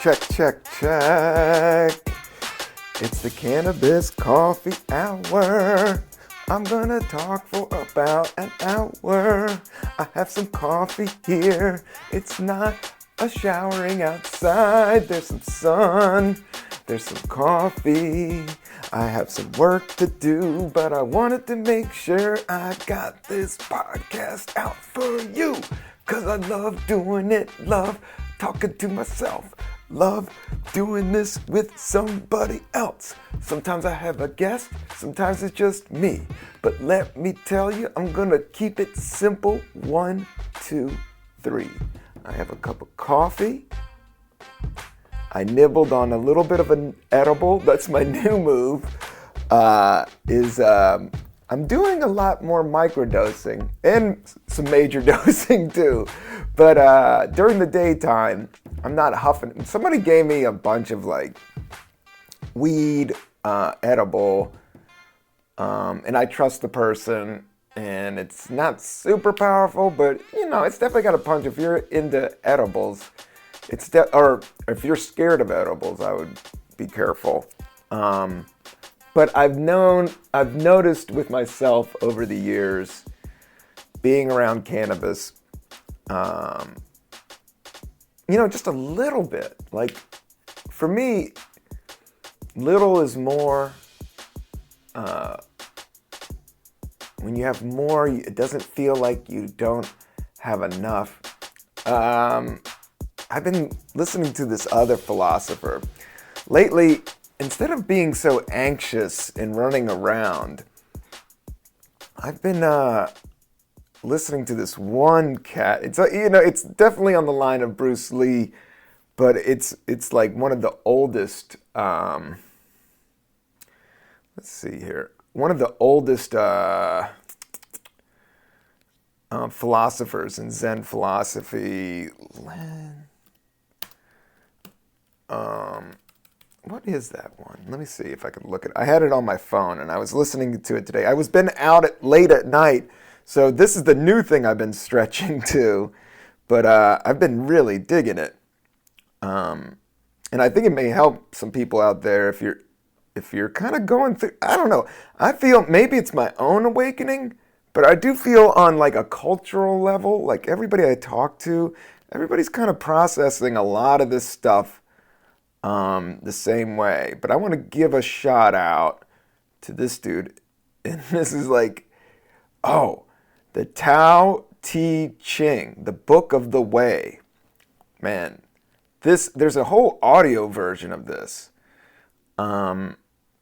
Check. It's the Cannabis Coffee Hour. I'm gonna talk for about an hour. I have some coffee here. It's not a showering outside. There's some sun. There's some coffee. I have some work to do, but I wanted to make sure I got this podcast out for you. Cause I love doing it, love talking to myself, love doing this with somebody else. Sometimes I have a guest, sometimes it's just me. But let me tell you, I'm gonna keep it simple. 1, 2, 3. I have a cup of coffee. I nibbled on a little bit of an edible. That's my new move. I'm doing a lot more microdosing and some major dosing too. But during the daytime, I'm not huffing. Somebody gave me a bunch of like weed, edible, and I trust the person. And it's not super powerful, but you know, it's definitely got a punch. If you're into edibles, or if you're scared of edibles, I would be careful. But I've noticed with myself over the years, being around cannabis, just a little bit. Like, for me, little is more. When you have more, it doesn't feel like you don't have enough. I've been listening to this other philosopher. Lately, instead of being so anxious and running around, I've been listening to this one cat. It's definitely on the line of Bruce Lee, but it's like one of the oldest. Let's see here. One of the oldest philosophers in Zen philosophy. What is that one? Let me see if I can look it. I had it on my phone and I was listening to it today. I was been out late at night, so this is the new thing I've been stretching to, but I've been really digging it. And I think it may help some people out there if you're kind of going through, I don't know. I feel maybe it's my own awakening, but I do feel on like a cultural level, like everybody I talk to, everybody's kind of processing a lot of this stuff the sing way. But I want to give a shout out to this dude. And this is like, the Tao Te Ching, the Book of the Way. Man, there's a whole audio version of this. And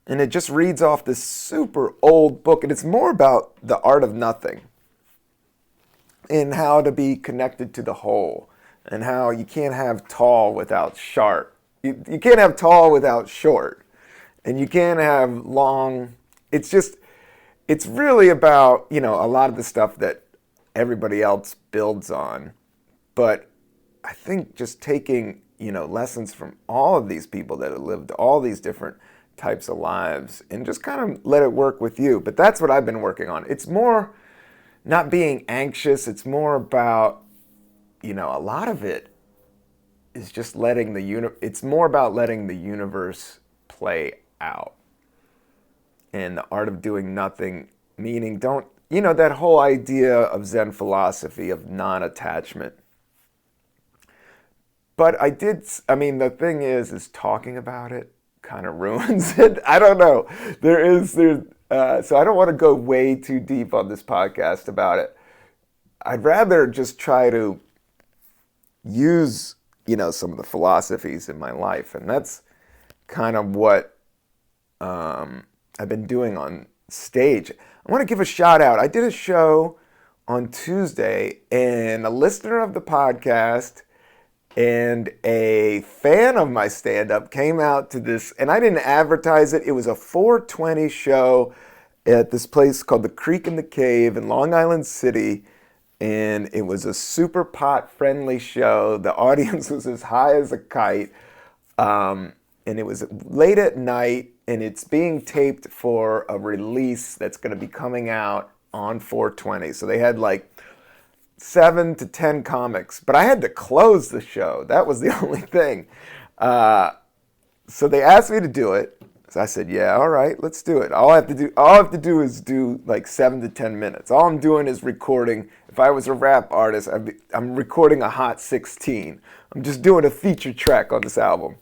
it just reads off this super old book. And it's more about the art of nothing. And how to be connected to the whole. And how you can't have tall without sharp. You can't have tall without short. And you can't have long. It's really about, a lot of the stuff that everybody else builds on. But I think just taking, lessons from all of these people that have lived all these different types of lives and just kind of let it work with you. But that's what I've been working on. It's more not being anxious. It's more about, a lot of it is just it's more about letting the universe play out. And the art of doing nothing, meaning that whole idea of Zen philosophy of non-attachment. But the thing is talking about it kind of ruins it. I don't know. So I don't want to go way too deep on this podcast about it. I'd rather just try to use, some of the philosophies in my life. And that's kind of what I've been doing on stage. I want to give a shout out. I did a show on Tuesday, and a listener of the podcast and a fan of my stand-up came out to this, and I didn't advertise it. It was a 420 show at this place called the Creek in the Cave in Long Island City, and it was a super pot-friendly show. The audience was as high as a kite, and it was late at night, and it's being taped for a release that's going to be coming out on 420. So they had like 7 to 10 comics, but I had to close the show. That was the only thing. So they asked me to do it. So I said, yeah, all right, let's do it. All I have to do is do like 7 to 10 minutes. All I'm doing is recording. If I was a rap artist, I'm recording a Hot 16. I'm just doing a feature track on this album.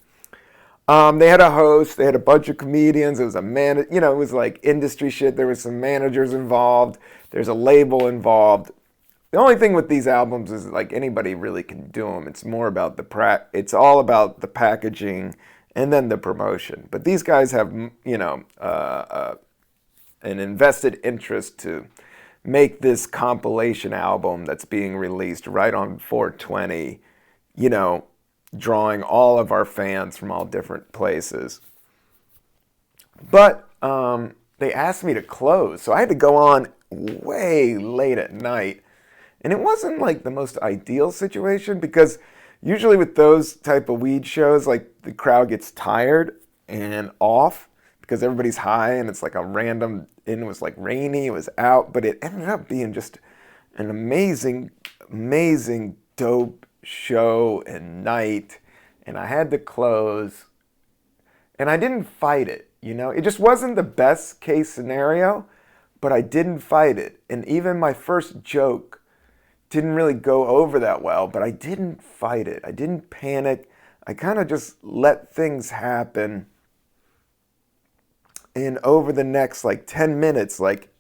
They had a host. They had a bunch of comedians. It was it was like industry shit. There was some managers involved. There's a label involved. The only thing with these albums is like anybody really can do them. It's more about it's all about the packaging and then the promotion. But these guys have, an invested interest to make this compilation album that's being released right on 420, drawing all of our fans from all different places. But they asked me to close, so I had to go on way late at night. And it wasn't like the most ideal situation because usually with those type of weed shows, like the crowd gets tired and off because everybody's high and it's like a random, and it was like rainy, it was out, but it ended up being just an amazing, amazing, dope show and night. And I had to close and I didn't fight it, It just wasn't the best case scenario, but I didn't fight it. And even my first joke didn't really go over that well, but I didn't fight it. I didn't panic. I kind of just let things happen. And over the next like 10 minutes, like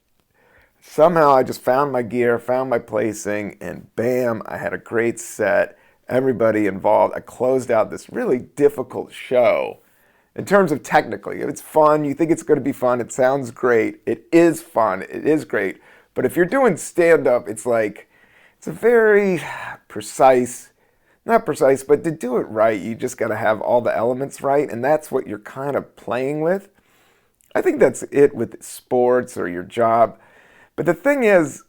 somehow I just found my gear, found my placing, and bam, I had a great set. Everybody involved. I closed out this really difficult show. In terms of technically, it's fun. You think it's going to be fun. It sounds great. It is fun. It is great. But if you're doing stand-up, it's a very precise, not precise, but to do it right, you just got to have all the elements right, and that's what you're kind of playing with. I think that's it with sports or your job. But the thing is,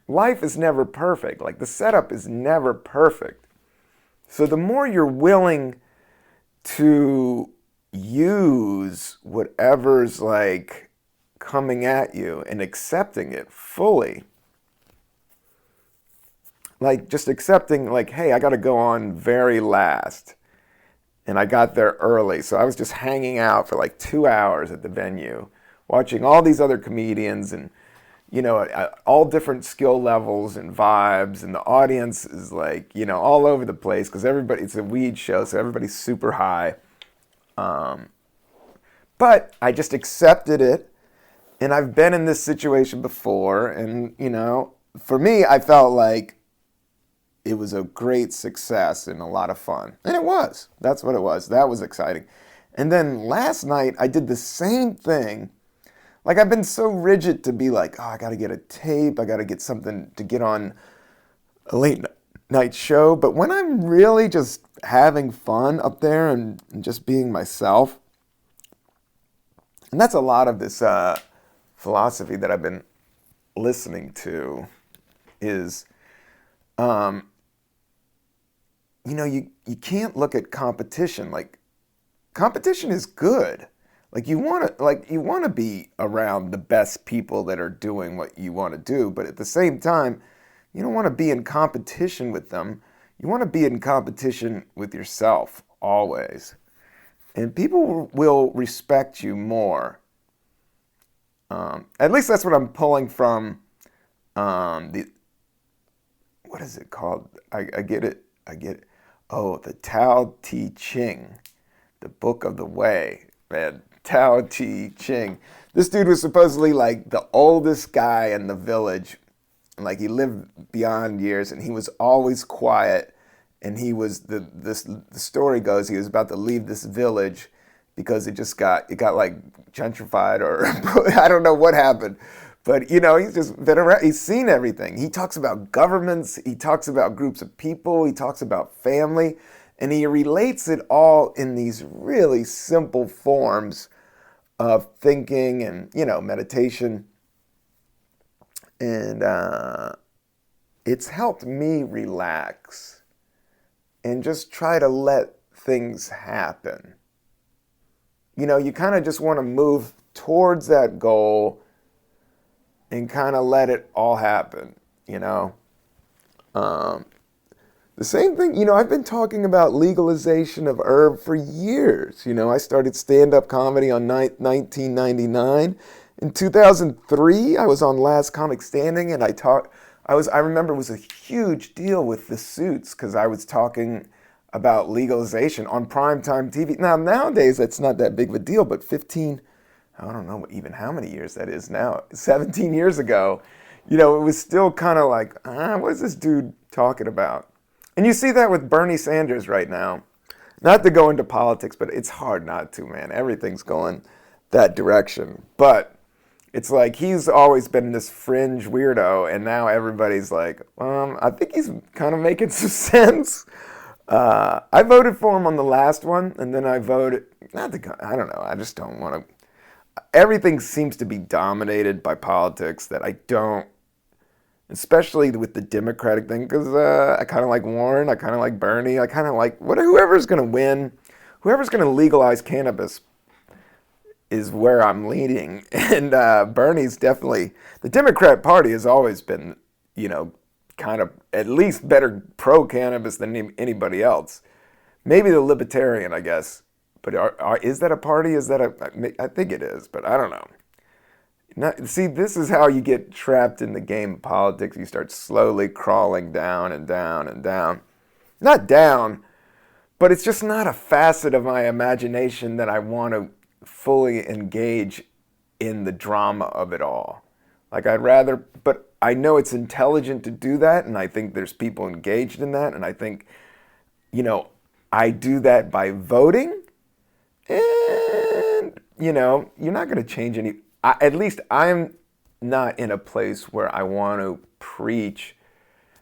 life is never perfect. Like the setup is never perfect. So the more you're willing to use whatever's like coming at you and accepting it fully, like just accepting like, hey, I got to go on very last. And I got there early. So I was just hanging out for like 2 hours at the venue, watching all these other comedians and, all different skill levels and vibes. And the audience is like, all over the place because it's a weed show. So everybody's super high. But I just accepted it. And I've been in this situation before. And, for me, I felt like it was a great success and a lot of fun. And it was. That's what it was. That was exciting. And then last night, I did the same thing. Like, I've been so rigid to be like, oh, I got to get a tape. I got to get something to get on a late night show. But when I'm really just having fun up there and just being myself, and that's a lot of this philosophy that I've been listening to is... you can't look at competition. Like, competition is good. Like, you want to be around the best people that are doing what you want to do, but at the same time, you don't want to be in competition with them. You want to be in competition with yourself always. And people will respect you more. At least that's what I'm pulling from what is it called? I get it. Oh, the Tao Te Ching, the Book of the Way. Man, Tao Te Ching. This dude was supposedly like the oldest guy in the village. Like, he lived beyond years and he was always quiet. And he was, the story goes, he was about to leave this village because it got like gentrified or I don't know what happened. But, he's just been around. He's seen everything. He talks about governments. He talks about groups of people. He talks about family. And he relates it all in these really simple forms of thinking and, meditation. And it's helped me relax and just try to let things happen. You kind of just want to move towards that goal and kind of let it all happen, The The same thing, I've been talking about legalization of herb for years. I started stand-up comedy on 1999. In 2003, I was on Last Comic Standing, and I remember it was a huge deal with the Suits because I was talking about legalization on primetime TV. Now, nowadays, that's not that big of a deal, but I don't know even how many years that is now, 17 years ago, it was still kind of like, what is this dude talking about? And you see that with Bernie Sanders right now. Not to go into politics, but it's hard not to, man. Everything's going that direction. But it's like he's always been this fringe weirdo, and now everybody's like, I think he's kind of making some sense. I voted for him on the last one, and then I voted, I don't know, I just don't want to. Everything seems to be dominated by politics that I don't, especially with the Democratic thing, because I kind of like Warren, I kind of like Bernie, I kind of like whoever's going to win, whoever's going to legalize cannabis is where I'm leaning. And Bernie's definitely, the Democrat Party has always been, kind of at least better pro-cannabis than anybody else. Maybe the Libertarian, I guess. But is that a party? I think it is, but I don't know. See, this is how you get trapped in the game of politics. You start slowly crawling down and down and down. Not down, but it's just not a facet of my imagination that I want to fully engage in the drama of it all. Like but I know it's intelligent to do that, and I think there's people engaged in that, and I think, I do that by voting. And, you're not going to change at least I'm not in a place where I want to preach.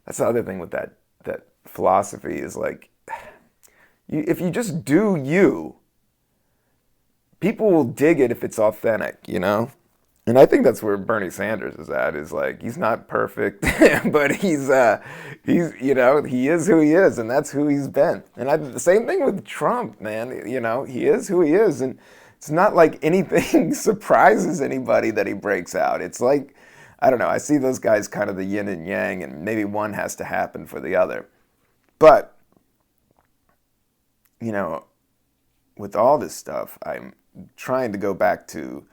That's the other thing with that philosophy is like, if you just do you, people will dig it if it's authentic, And I think that's where Bernie Sanders is at, is like, he's not perfect, but he is who he is, and that's who he's been. And the same thing with Trump, man, he is who he is, and it's not like anything surprises anybody that he breaks out. It's like, I don't know, I see those guys kind of the yin and yang, and maybe one has to happen for the other. But, with all this stuff, I'm trying to go back to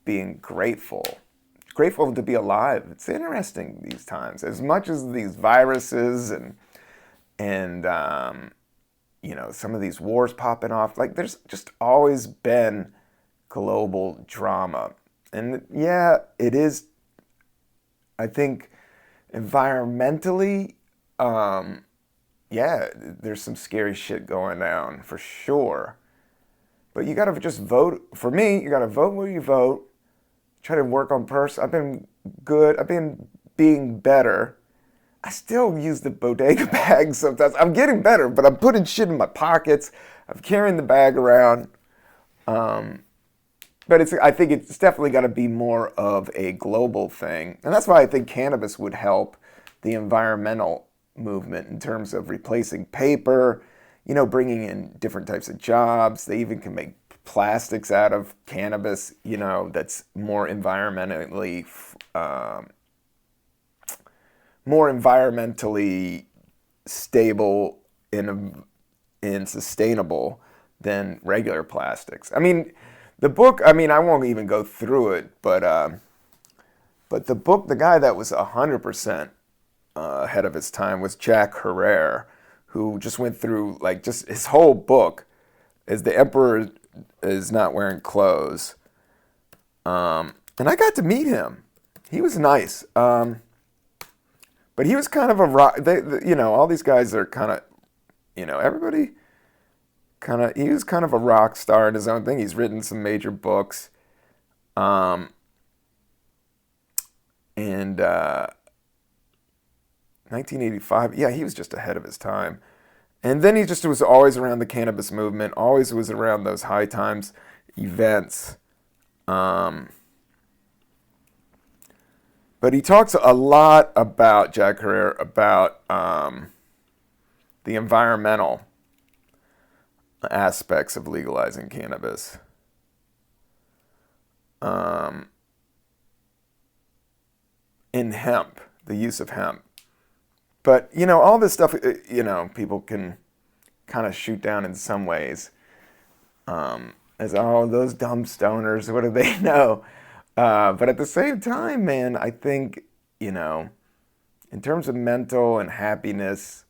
being grateful to be alive. It's interesting these times. As much as these viruses and some of these wars popping off, like there's just always been global drama. And yeah, it is, I think, environmentally, there's some scary shit going down for sure. But you gotta just vote. For me, you gotta vote where you vote. Try to work on I've been good. I've been being better. I still use the bodega bag sometimes. I'm getting better, but I'm putting shit in my pockets. I'm carrying the bag around. But I think it's definitely got to be more of a global thing. And that's why I think cannabis would help the environmental movement in terms of replacing paper, bringing in different types of jobs. They even can make plastics out of cannabis, that's more environmentally stable and sustainable than regular plastics. I mean, the book, I won't even go through it, but the book, the guy that was 100% ahead of his time was Jack Herrera, who just went through, just his whole book is The Emperor is Not Wearing Clothes. And I got to meet him. He was nice. But he was kind of a rock, all these guys are kind of, everybody he was kind of a rock star in his own thing. He's written some major books. And 1985, he was just ahead of his time. And then he just was always around the cannabis movement, always was around those high times events. But he talks a lot about, Jack Herrera, about the environmental aspects of legalizing cannabis. In hemp, the use of hemp. But, all this stuff, people can kind of shoot down in some ways as, oh, those dumb stoners, what do they know? But at the same time, man, I think, in terms of mental and happiness,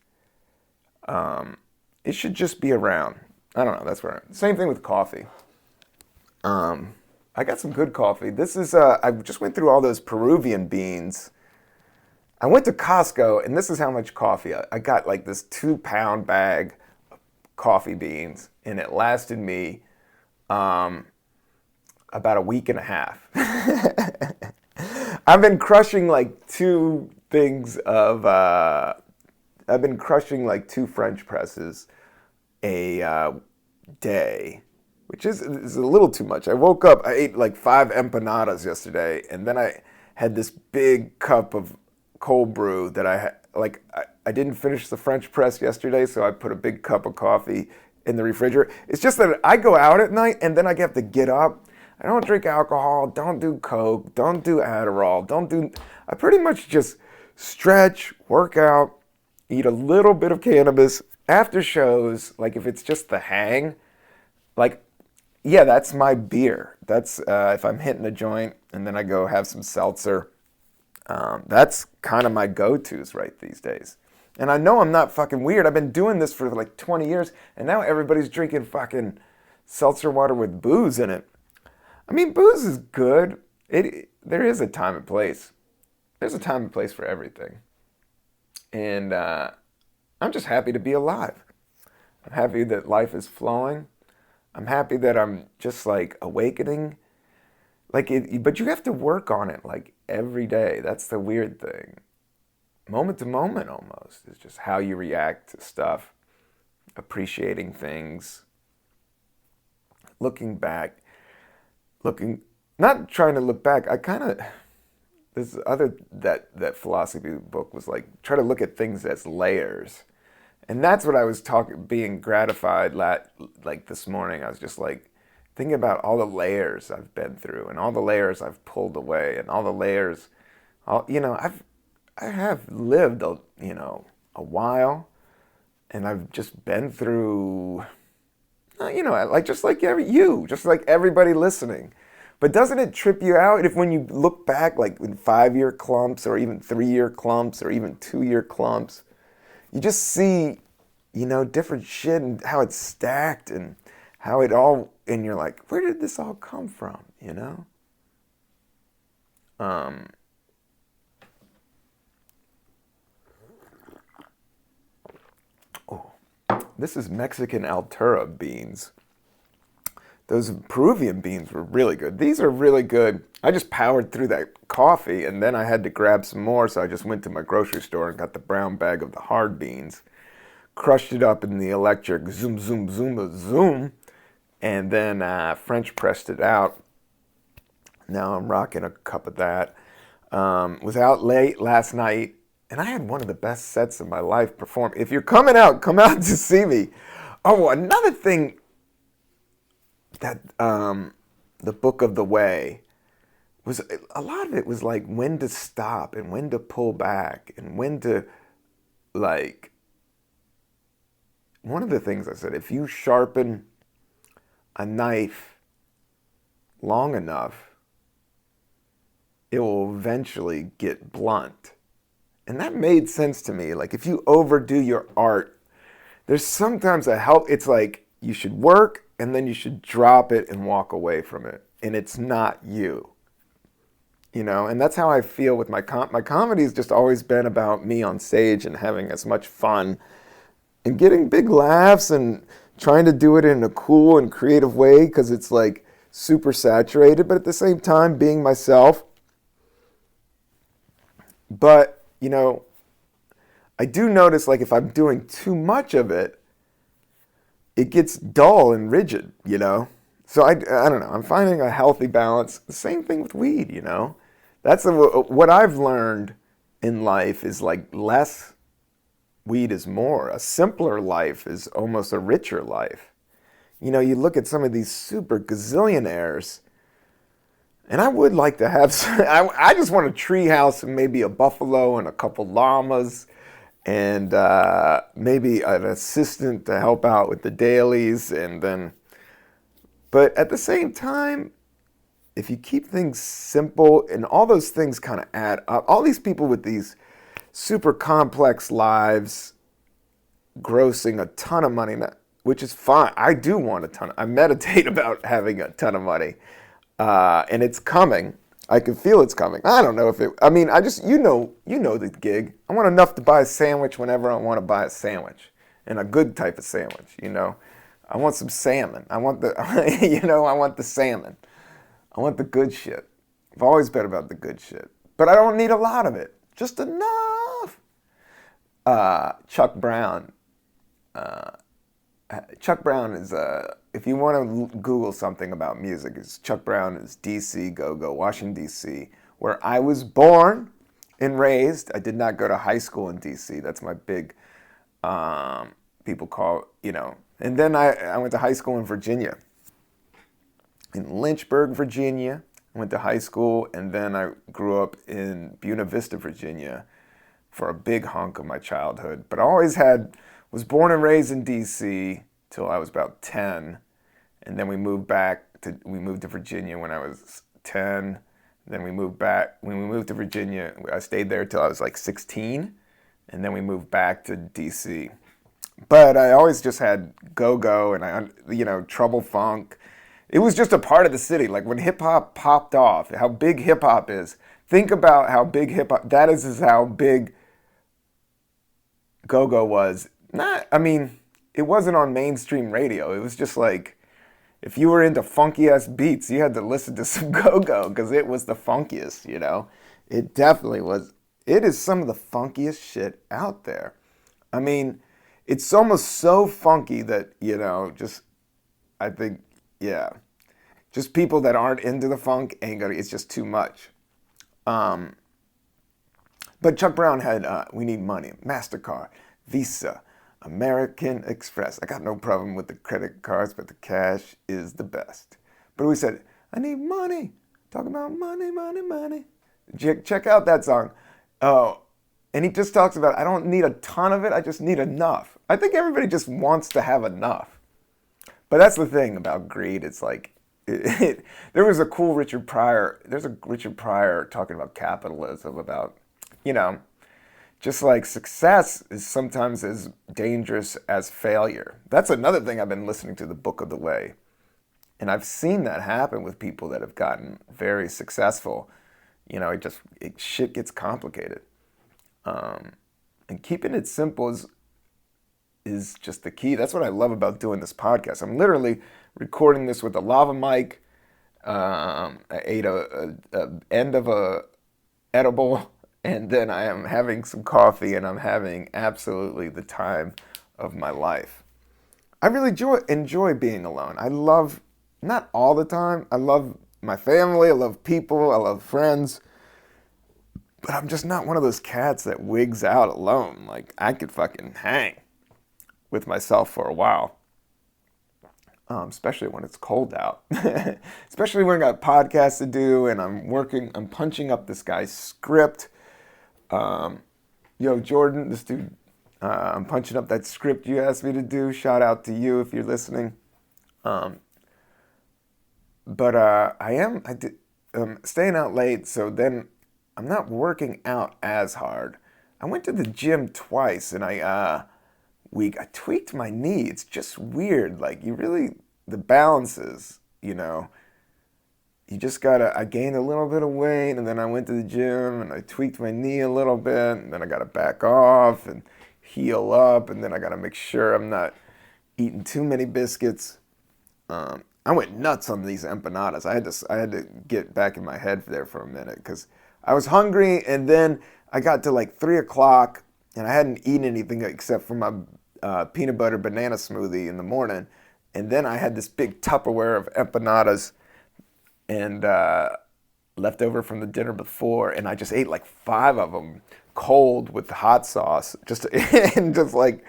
it should just be around. I don't know, that's where same thing with coffee. I got some good coffee. This is, I just went through all those Peruvian beans. I went to Costco, and this is how much coffee. I got like this 2-pound bag of coffee beans, and it lasted me about a week and a half. I've been crushing like two French presses a day, which is a little too much. I woke up, I ate like 5 empanadas yesterday, and then I had this big cup of cold brew that I didn't finish the French press yesterday, so I put a big cup of coffee in the refrigerator. It's just that I go out at night and then I have to get up. I don't drink alcohol, don't do Coke, don't do Adderall, I pretty much just stretch, work out, eat a little bit of cannabis after shows. Like if it's just the hang, like, yeah, that's my beer. That's if I'm hitting a joint and then I go have some seltzer. That's kind of my go-tos right these days. And I know I'm not fucking weird. I've been doing this for like 20 years, and now everybody's drinking fucking seltzer water with booze in it. I mean, booze is good. There is a time and place. There's a time and place for everything. And I'm just happy to be alive. I'm happy that life is flowing. I'm happy that I'm just like awakening. But you have to work on it like every day. That's the weird thing. Moment to moment almost is just how you react to stuff, appreciating things, looking back, not trying to look back. That philosophy book was like, try to look at things as layers. And that's what I was being gratified like this morning. I was just like, thinking about all the layers I've been through and all the layers I've pulled away and all the layers, I have lived a while, and I've just been through, just like everybody listening. But doesn't it trip you out if when you look back, like in 5-year clumps or even 3-year clumps or even 2-year clumps, you just see, different shit and how it's stacked and how it all, and you're like, where did this all come from, This is Mexican Altura beans. Those Peruvian beans were really good. These are really good. I just powered through that coffee, and then I had to grab some more, so I just went to my grocery store and got the brown bag of the hard beans, crushed it up in the electric zoom, zoom, zoom, zoom, and then French pressed it out. Now I'm rocking a cup of that. Was out late last night, and I had one of the best sets of my life perform. If you're coming out, come out to see me. Oh, another thing that the Book of the Way was, a lot of it was like when to stop and when to pull back and when to, like, one of the things I said, if you sharpen a knife long enough, it will eventually get blunt. And that made sense to me. Like, if you overdo your art, there's sometimes it's like you should work and then you should drop it and walk away from it. And it's not you. And that's how I feel with my comedy has just always been about me on stage and having as much fun and getting big laughs and trying to do it in a cool and creative way because it's like super saturated, but at the same time being myself. But, I do notice, like, if I'm doing too much of it, it gets dull and rigid, So I don't know. I'm finding a healthy balance. The same thing with weed, That's what I've learned in life is like less weed is more. A simpler life is almost a richer life. You look at some of these super gazillionaires, and I would like to have I just want a tree house and maybe a buffalo and a couple llamas and maybe an assistant to help out with the dailies, and then. But at the same time, if you keep things simple, and all those things kind of add up, all these people with these super complex lives, grossing a ton of money, which is fine. I do want a ton. I meditate about having a ton of money, and it's coming. I can feel it's coming. I don't know if it. I mean, I just you know the gig. I want enough to buy a sandwich whenever I want to buy a sandwich, and a good type of sandwich. I want some salmon. I want the I want the salmon. I want the good shit. I've always been about the good shit, but I don't need a lot of it. Just enough. Chuck Brown. Chuck Brown is if you want to Google something about music, Chuck Brown is DC go-go, Washington DC, where I was born and raised. I did not go to high school in DC. That's my big people call, And then I went to high school in Virginia. In Lynchburg, Virginia. I went to high school, and then I grew up in Buena Vista, Virginia for a big hunk of my childhood. But I always was born and raised in D.C. till I was about 10. And then we moved to Virginia when I was 10. Then we moved back. When we moved to Virginia, I stayed there till I was like 16. And then we moved back to D.C. But I always just had go-go and trouble funk. It was just a part of the city. Like when hip-hop popped off, how big hip-hop is. Think about how big hip-hop, that is how big go-go was. It wasn't on mainstream radio. It was just like, if you were into funky-ass beats, you had to listen to some go-go because it was the funkiest, It definitely was. It is some of the funkiest shit out there. It's almost so funky that, I think, yeah. Just people that aren't into the funk it's just too much. But Chuck Brown had, we need money, MasterCard, Visa, American Express. I got no problem with the credit cards, but the cash is the best. But we said, I need money. Talk about money, money, money. Check out that song. Oh, and he just talks about, I don't need a ton of it, I just need enough. I think everybody just wants to have enough. But that's the thing about greed. It's like, there was a cool Richard Pryor. There's a Richard Pryor talking about capitalism, about, just like success is sometimes as dangerous as failure. That's another thing I've been listening to, the Book of the Way. And I've seen that happen with people that have gotten very successful. Shit gets complicated. And keeping it simple is just the key. That's what I love about doing this podcast. I'm literally recording this with a lava mic. I ate a end of a edible, and then I am having some coffee, and I'm having absolutely the time of my life. I really enjoy being alone. I love, not all the time, I love my family, I love people, I love friends, but I'm just not one of those cats that wigs out alone. Like, I could fucking hang with myself for a while, especially when it's cold out, especially when I got podcasts to do and I'm punching up this guy's script. Jordan, this dude, I'm punching up that script you asked me to do. Shout out to you if you're listening. But I'm staying out late, so then I'm not working out as hard. I went to the gym twice, and I tweaked my knee. It's just weird. Like, the balances, you just I gained a little bit of weight, and then I went to the gym, and I tweaked my knee a little bit, and then I got to back off and heal up, and then I got to make sure I'm not eating too many biscuits. I went nuts on these empanadas. I had to get back in my head there for a minute, because I was hungry, and then I got to like 3 o'clock, and I hadn't eaten anything except for my peanut butter banana smoothie in the morning. And then I had this big Tupperware of empanadas and left over from the dinner before, and I just ate like 5 of them cold with the hot sauce, and just like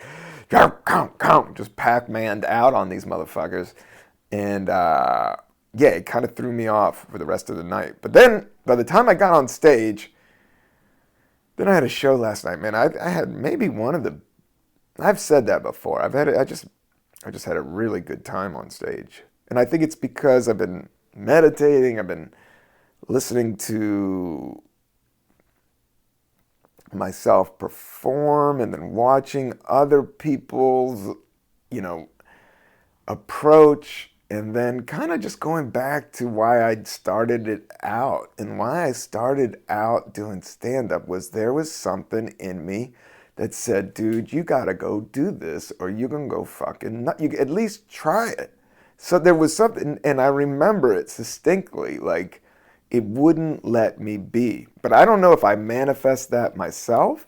just Pac-Man'd out on these motherfuckers. And it kind of threw me off for the rest of the night. But then by the time I got on stage, Then I had a show last night, man. I had maybe one of the. I've said that before. I just had a really good time on stage, and I think it's because I've been meditating. I've been listening to myself perform, and then watching other people's, approach, and then kind of just going back to why I started it out. And why I started out doing stand-up was there was something in me that said, dude, you gotta go do this or you're gonna go fucking nut. You at least try it. So there was something, and I remember it distinctly, like it wouldn't let me be. But I don't know if I manifest that myself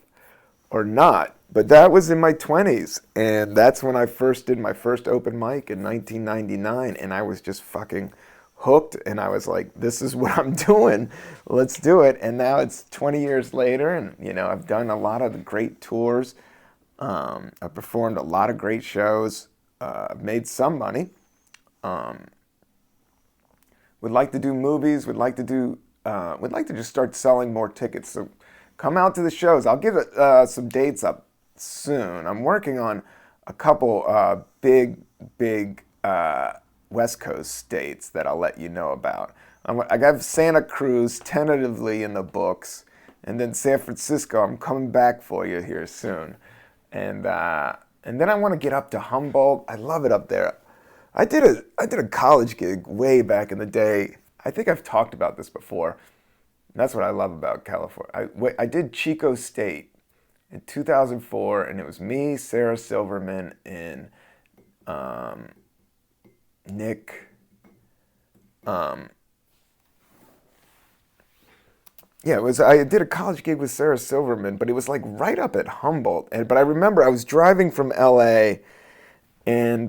or not. But that was in my 20s, and that's when I first did my first open mic in 1999, and I was just fucking hooked, and I was like, this is what I'm doing, let's do it. And now it's 20 years later, and I've done a lot of the great tours. I've performed a lot of great shows. I've made some money. Would like to do movies, would like to just start selling more tickets. So come out to the shows. I'll give some dates up soon. I'm working on a couple big West Coast states that I'll let you know about. I got Santa Cruz tentatively in the books, and then San Francisco. I'm coming back for you here soon, and then I want to get up to Humboldt. I love it up there. I did a college gig way back in the day. I think I've talked about this before. And that's what I love about California. I did Chico State in 2004, and it was me, Sarah Silverman, and Nick. Yeah, I did a college gig with Sarah Silverman, but it was like right up at Humboldt. But I remember I was driving from LA, and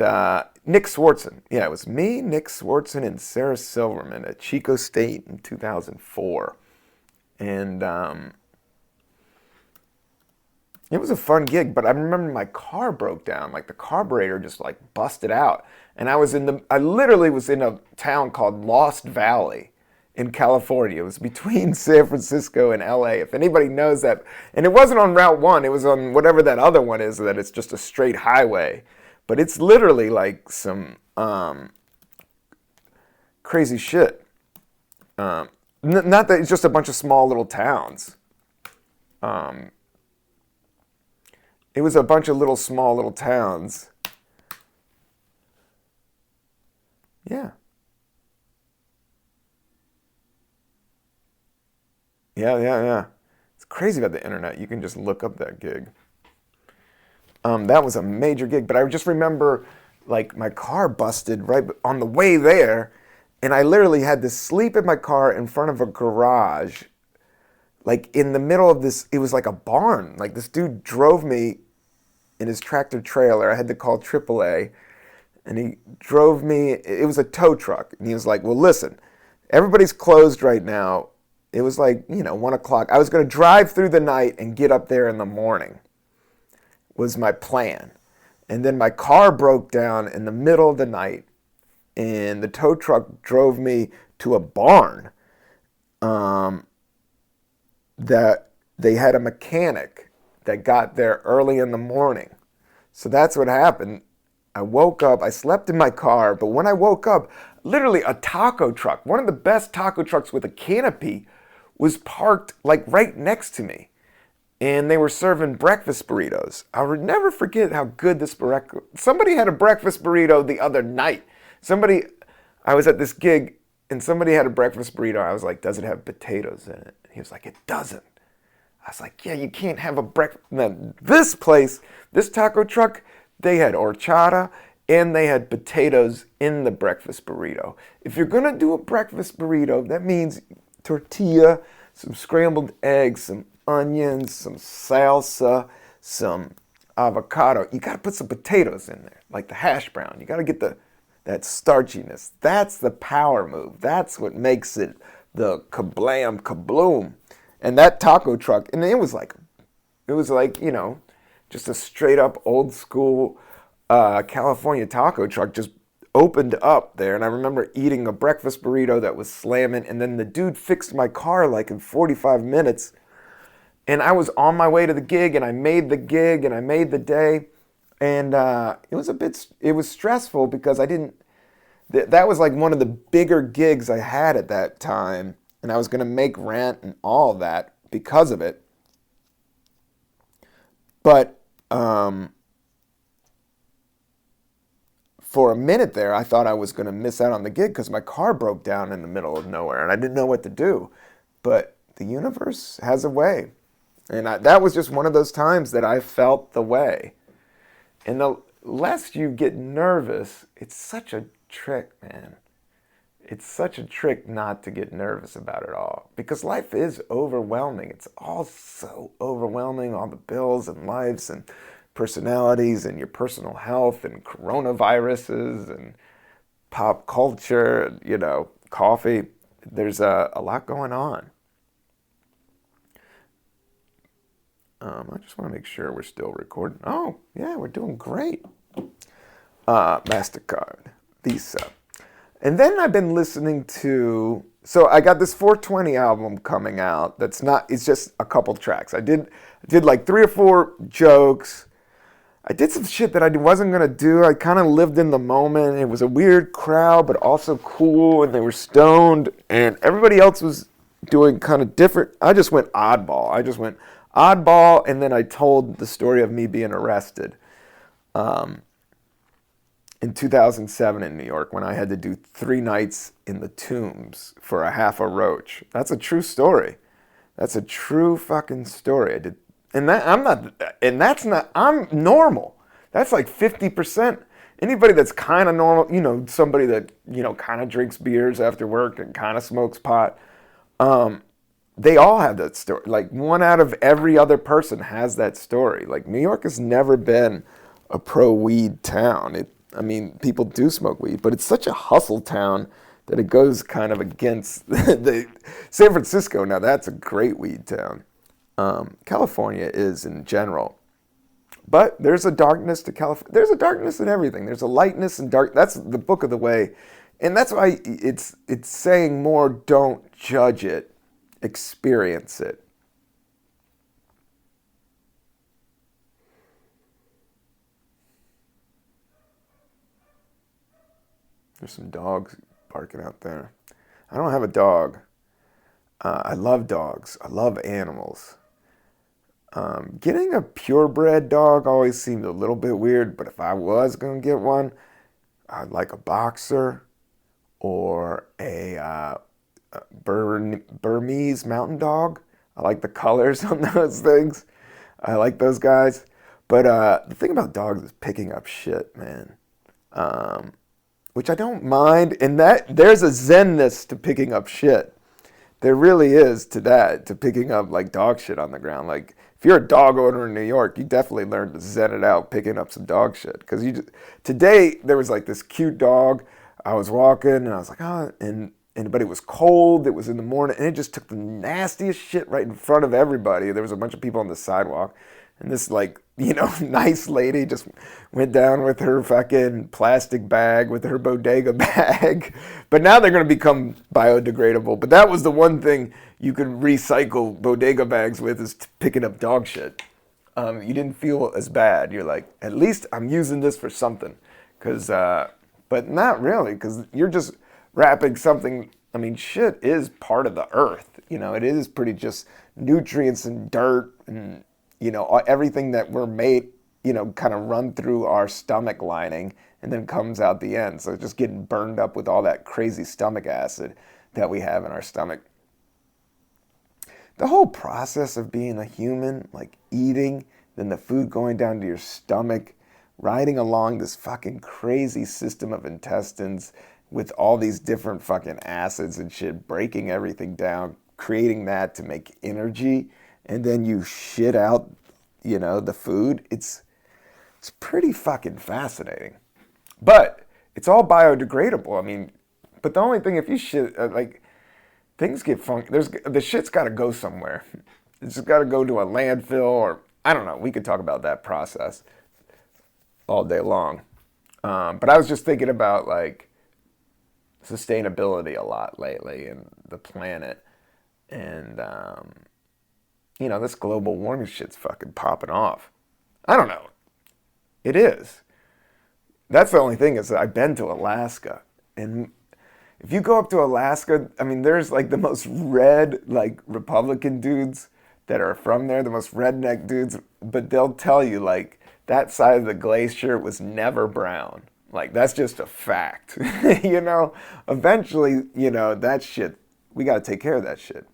Nick Swartzen. Yeah, it was me, Nick Swartzen, and Sarah Silverman at Chico State in 2004. And it was a fun gig, but I remember my car broke down. Like the carburetor just like busted out. And I literally was in a town called Lost Valley in California. It was between San Francisco and LA. If anybody knows that. And it wasn't on Route 1. It was on whatever that other one is, that it's just a straight highway. But it's literally like some crazy shit. Not that it's just a bunch of small little towns. It was a bunch of small little towns. Yeah. Yeah. It's crazy about the internet. You can just look up that gig. That was a major gig, but I just remember like my car busted right on the way there, and I literally had to sleep in my car in front of a garage, like in the middle of this. It was like a barn. Like this dude drove me in his tractor trailer. I had to call AAA, and he drove me. It was a tow truck, and he was like, well, listen, everybody's closed right now. It was like, 1 o'clock. I was going to drive through the night and get up there in the morning was my plan. And then my car broke down in the middle of the night, and the tow truck drove me to a barn that they had a mechanic that got there early in the morning. So that's what happened. I woke up, I slept in my car, but when I woke up, literally a taco truck, one of the best taco trucks with a canopy, was parked like right next to me. And they were serving breakfast burritos. I would never forget how good this somebody had a breakfast burrito the other night. I was at this gig and somebody had a breakfast burrito. I was like, does it have potatoes in it? And he was like, it doesn't. I was like, yeah, you can't have a breakfast. This place, this taco truck, they had horchata and they had potatoes in the breakfast burrito. If you're gonna do a breakfast burrito, that means tortilla, some scrambled eggs, some onions, some salsa, some avocado. You gotta put some potatoes in there, like the hash brown. You gotta get that starchiness. That's the power move. That's what makes it the kablam, kabloom. And that taco truck, and it was like, just a straight up old school California taco truck just opened up there. And I remember eating a breakfast burrito that was slamming, and then the dude fixed my car like in 45 minutes. And I was on my way to the gig, and I made the gig, and I made the day. And it was stressful because I didn't, that was like one of the bigger gigs I had at that time. And I was going to make rent and all of that because of it. But for a minute there, I thought I was going to miss out on the gig because my car broke down in the middle of nowhere and I didn't know what to do. But the universe has a way. And that was just one of those times that I felt the way. And the less you get nervous, it's such a trick, man. It's such a trick not to get nervous about it all. Because life is overwhelming. It's all so overwhelming. All the bills and lives and personalities and your personal health and coronaviruses and pop culture, and, coffee. There's a lot going on. I just want to make sure we're still recording. Oh, yeah, we're doing great. MasterCard, Visa. And then I've been listening to, so I got this 420 album coming out it's just a couple tracks. I did like 3 or 4 jokes. I did some shit that I wasn't going to do. I kind of lived in the moment. It was a weird crowd, but also cool, and they were stoned, and everybody else was doing kind of different. I just went oddball, and then I told the story of me being arrested in 2007 in New York when I had to do 3 nights in the Tombs for a half a roach. That's a true story. That's a true fucking story. I did, and I'm normal. That's like 50%. Anybody that's kind of normal, somebody that, kind of drinks beers after work and kind of smokes pot, they all have that story. Like 1 out of every other person has that story. Like New York has never been a pro-weed town. People do smoke weed, but it's such a hustle town that it goes kind of against the San Francisco. Now that's a great weed town. California is in general, but there's a darkness to California. There's a darkness in everything. There's a lightness and dark. That's the book of the way, and that's why it's saying more. Don't judge it. Experience it. There's some dogs barking out there. I don't have a dog. I love dogs. I love animals. Getting a purebred dog always seemed a little bit weird, but if I was going to get one, I'd like a boxer or a Burmese mountain dog. I like the colors on those things. I like those guys. But the thing about dogs is picking up shit, man. Which I don't mind. And there's a zenness to picking up shit. There really is to that, to picking up like dog shit on the ground. Like if you're a dog owner in New York, you definitely learn to zen it out picking up some dog shit. Because today there was like this cute dog. I was walking and I was like, but it was cold. It was in the morning, and it just took the nastiest shit right in front of everybody. There was a bunch of people on the sidewalk, and this nice lady just went down with her fucking plastic bag, with her bodega bag. But now they're going to become biodegradable. But that was the one thing you could recycle bodega bags with, is picking up dog shit. You didn't feel as bad. You're like, at least I'm using this for something. But not really, because you're just wrapping something. Shit is part of the earth. It is pretty just nutrients and dirt and, everything that we're made, kind of run through our stomach lining and then comes out the end. So it's just getting burned up with all that crazy stomach acid that we have in our stomach. The whole process of being a human, like eating, then the food going down to your stomach, riding along this fucking crazy system of intestines with all these different fucking acids and shit, breaking everything down, creating that to make energy, and then you shit out, the food. It's pretty fucking fascinating. But it's all biodegradable. But the only thing, if you shit, things get funky. The shit's got to go somewhere. It's just got to go to a landfill, or I don't know. We could talk about that process all day long. But I was just thinking about sustainability a lot lately and the planet, and this global warming shit's fucking popping off. I don't know. It is. That's the only thing is that I've been to Alaska. And if you go up to Alaska, I mean, there's like the most red, like Republican dudes that are from there, the most redneck dudes, but they'll tell you like that side of the glacier was never brown. Like that's just a fact. Eventually, that shit, we got to take care of that shit.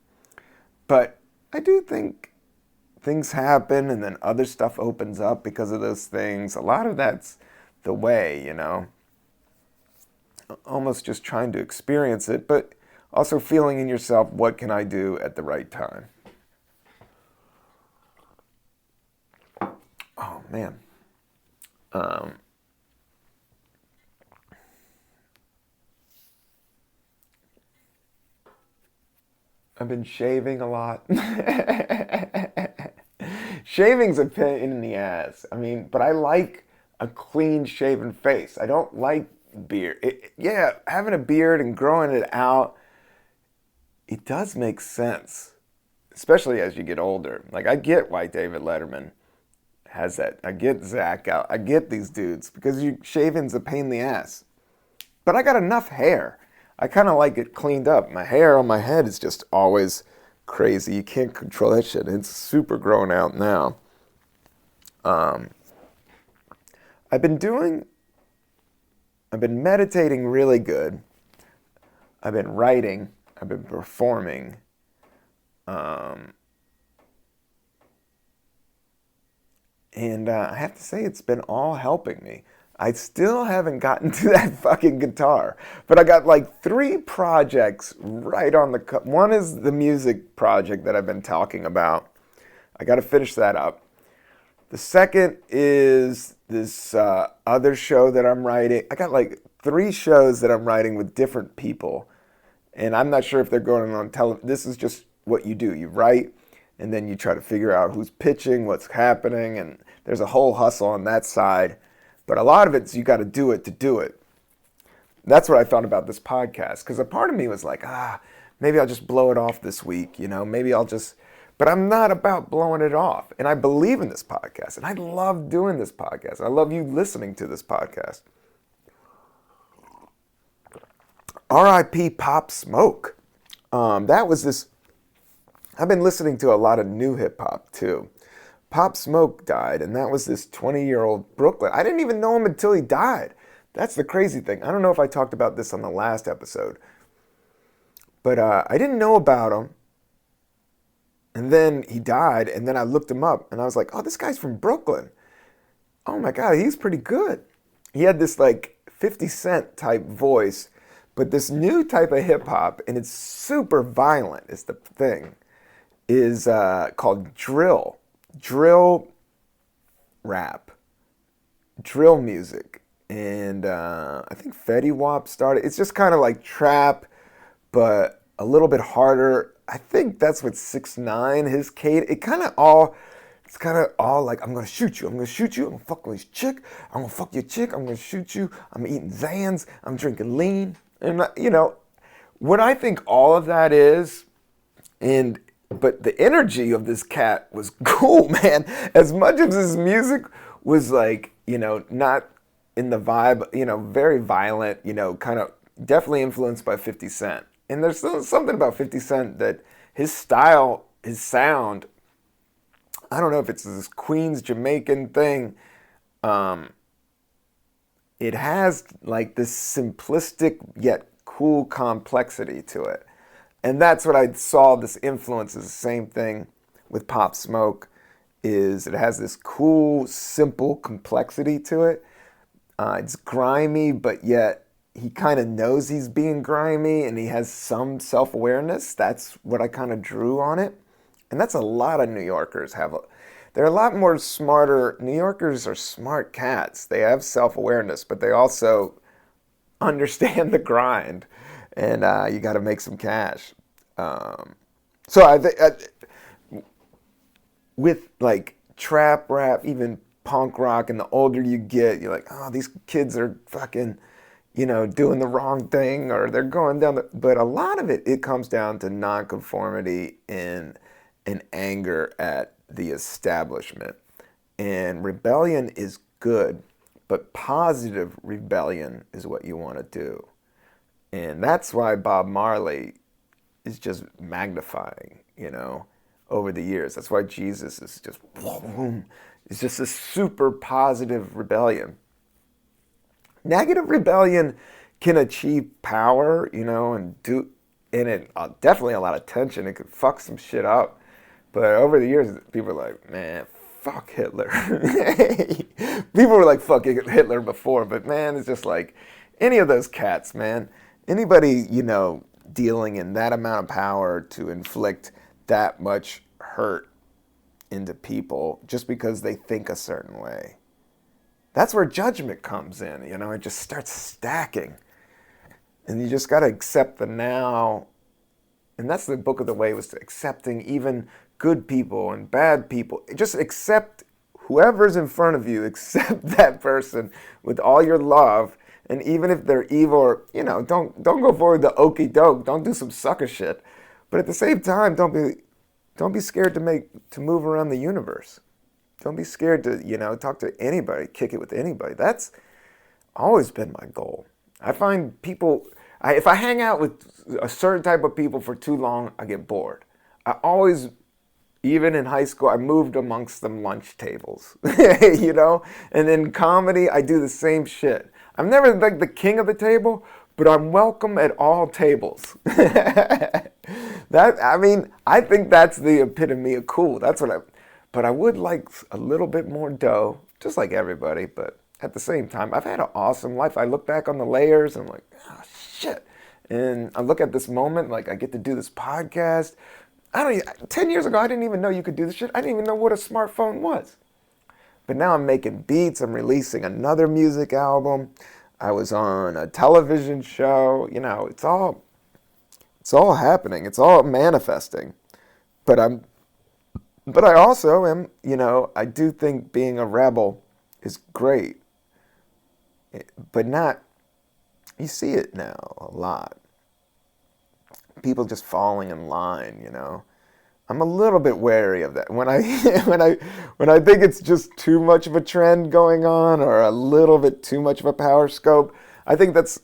But I do think things happen and then other stuff opens up because of those things. A lot of that's the way, almost just trying to experience it, but also feeling in yourself, what can I do at the right time? Oh, man. I've been shaving a lot. Shaving's a pain in the ass. I mean, but I like a clean shaven face. I don't like beard. Yeah, having a beard and growing it out, it does make sense, especially as you get older. Like, I get why David Letterman has that. I get Zach out. I get these dudes because shaving's a pain in the ass. But I got enough hair. I kind of like it cleaned up. My hair on my head is just always crazy. You can't control that shit. It's super grown out now. I've been meditating really good. I've been writing. I've been performing. And I have to say, it's been all helping me. I still haven't gotten to that fucking guitar, but I got like 3 projects right on the one is the music project that I've been talking about. I got to finish that up. The second is this other show that I'm writing. I got like 3 shows that I'm writing with different people, and I'm not sure if they're going on television. This is just what you do. You write, and then you try to figure out who's pitching, what's happening, and there's a whole hustle on that side. But a lot of it's you got to do it to do it. That's what I thought about this podcast. Because a part of me was like, maybe I'll just blow it off this week. Maybe I'll just... But I'm not about blowing it off. And I believe in this podcast. And I love doing this podcast. I love you listening to this podcast. R.I.P. Pop Smoke. That was this... I've been listening to a lot of new hip-hop, too. Pop Smoke died, and that was this 20-year-old Brooklyn. I didn't even know him until he died. That's the crazy thing. I don't know if I talked about this on the last episode, but I didn't know about him, and then he died, and then I looked him up, and I was like, oh, this guy's from Brooklyn. Oh my God, he's pretty good. He had this like 50 Cent type voice, but this new type of hip-hop, and it's super violent is the thing, is called drill. Drill rap, drill music, and I think Fetty Wap started. It's just kind of like trap, but a little bit harder. I think that's what 6ix9ine, his cadence. It's kind of all like, I'm gonna shoot you, I'm gonna shoot you, I'm gonna fuck with this chick, I'm gonna fuck your chick, I'm gonna shoot you, I'm eating Zans, I'm drinking lean, and what I think all of that is, but the energy of this cat was cool, man. As much as his music was like, not in the vibe, very violent, kind of definitely influenced by 50 Cent. And there's something about 50 Cent that his style, his sound, I don't know if it's this Queens Jamaican thing. It has like this simplistic yet cool complexity to it. And that's what I saw, this influence is the same thing with Pop Smoke, is it has this cool, simple complexity to it. It's grimy, but yet he kind of knows he's being grimy and he has some self-awareness. That's what I kind of drew on it. And that's a lot of New Yorkers have. They're a lot more smarter. New Yorkers are smart cats. They have self-awareness, but they also understand the grind. And you got to make some cash. So I think with like trap rap, even punk rock, and the older you get, you're like, oh, these kids are fucking, doing the wrong thing, or they're going down the. But a lot of it comes down to nonconformity and and anger at the establishment. And rebellion is good, but positive rebellion is what you want to do. And that's why Bob Marley is just magnifying, over the years. That's why Jesus is just, boom, it's just a super positive rebellion. Negative rebellion can achieve power, and it definitely a lot of tension. It could fuck some shit up. But over the years, people are like, man, fuck Hitler. People were like, fuck Hitler before, but man, it's just like any of those cats, man. Anybody, dealing in that amount of power to inflict that much hurt into people just because they think a certain way. That's where judgment comes in, it just starts stacking. And you just got to accept the now. And that's the book of the way, was accepting even good people and bad people. Just accept whoever's in front of you, accept that person with all your love. And even if they're evil, or, don't go forward the okey doke. Don't do some sucker shit. But at the same time, don't be scared to move around the universe. Don't be scared to, talk to anybody, kick it with anybody. That's always been my goal. I find people, if I hang out with a certain type of people for too long, I get bored. I always, even in high school, I moved amongst them lunch tables, And in comedy, I do the same shit. I'm never like the king of the table, but I'm welcome at all tables. I think that's the epitome of cool. But I would like a little bit more dough, just like everybody. But at the same time, I've had an awesome life. I look back on the layers and I'm like, oh, shit. And I look at this moment, like I get to do this podcast. 10 years ago, I didn't even know you could do this shit. I didn't even know what a smartphone was. But now I'm making beats. I'm releasing another music album. I was on a television show. It's all happening. It's all manifesting. But I also am, I do think being a rebel is great. But you see it now a lot. People just falling in line, I'm a little bit wary of that. When I think it's just too much of a trend going on, or a little bit too much of a power scope, I think that's,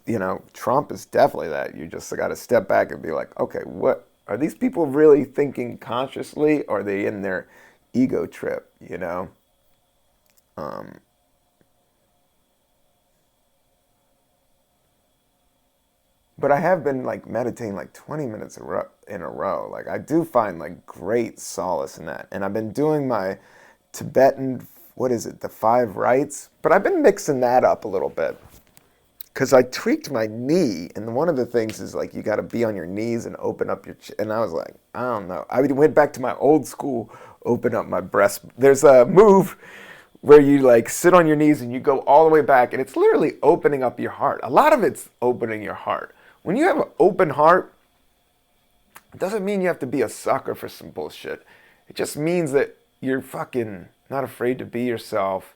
Trump is definitely that. You just got to step back and be like, okay, what are these people really thinking consciously, or are they in their ego trip, But I have been meditating 20 minutes in a row. I do find great solace in that. And I've been doing my Tibetan, the 5 rites. But I've been mixing that up a little bit. Because I tweaked my knee. And one of the things is you got to be on your knees and open up your chest. And I was like, I don't know. I went back to my old school, open up my breast. There's a move where you sit on your knees and you go all the way back. And it's literally opening up your heart. A lot of it's opening your heart. When you have an open heart, it doesn't mean you have to be a sucker for some bullshit. It just means that you're fucking not afraid to be yourself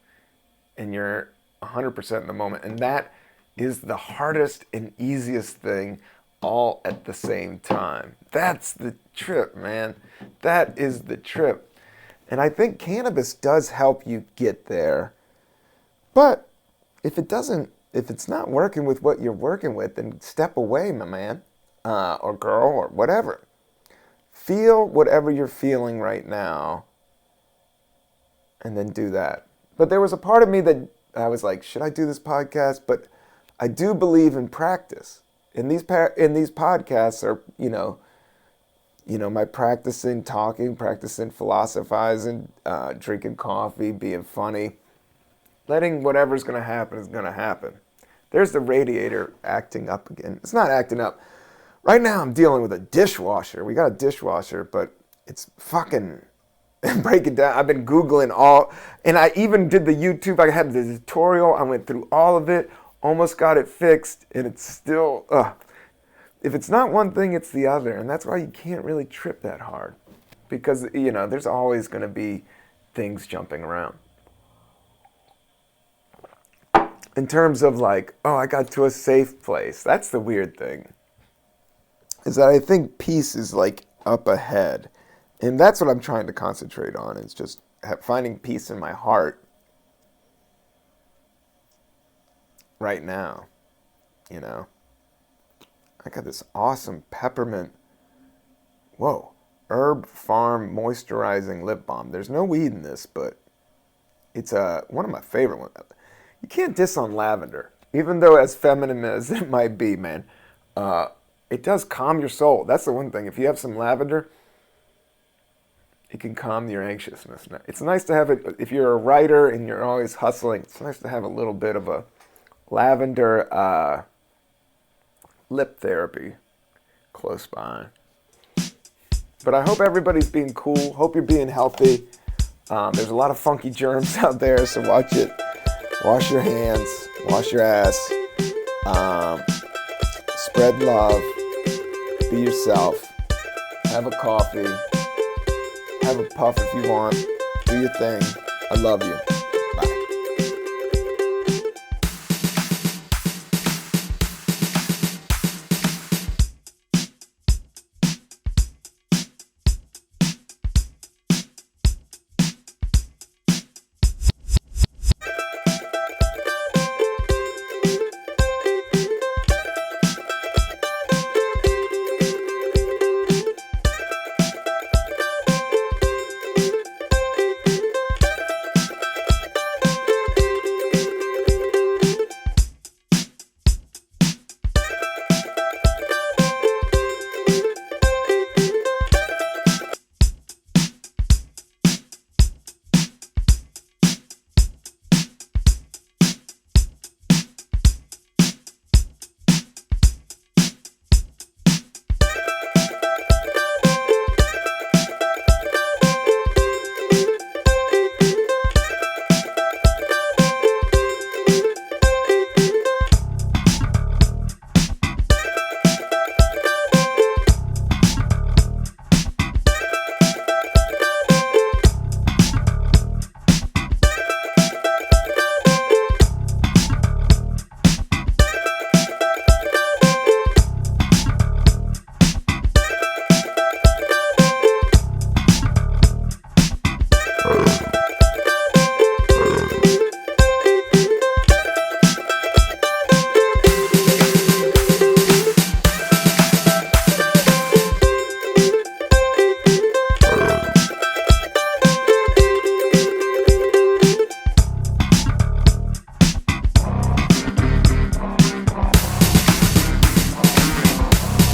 and you're 100% in the moment. And that is the hardest and easiest thing all at the same time. That's the trip, man. That is the trip. And I think cannabis does help you get there. But if it's not working with what you're working with, then step away, my man, or girl, or whatever. Feel whatever you're feeling right now, and then do that. But there was a part of me that I was like, should I do this podcast? But I do believe in practice. And these podcasts are, my practicing talking, practicing philosophizing, drinking coffee, being funny. Letting whatever's going to happen is going to happen. There's the radiator acting up again. It's not acting up. Right now I'm dealing with a dishwasher. We got a dishwasher, but it's fucking break it down. I've been Googling and I even did the YouTube. I had the tutorial. I went through all of it, almost got it fixed, and it's still, if it's not one thing, it's the other. And that's why you can't really trip that hard. Because, there's always going to be things jumping around. In terms of I got to a safe place. That's the weird thing. Is that I think peace is up ahead. And that's what I'm trying to concentrate on, is just finding peace in my heart right now, you know. I got this awesome peppermint, herb farm moisturizing lip balm. There's no weed in this, but it's one of my favorite ones. You can't diss on lavender, even though as feminine as it might be, man. It does calm your soul. That's the one thing. If you have some lavender, it can calm your anxiousness. It's nice to have it, if you're a writer and you're always hustling, it's nice to have a little bit of a lavender lip therapy close by. But I hope everybody's being cool. Hope you're being healthy. There's a lot of funky germs out there, so watch it. Wash your hands. Wash your ass. Spread love. Be yourself. Have a coffee. Have a puff if you want. Do your thing. I love you.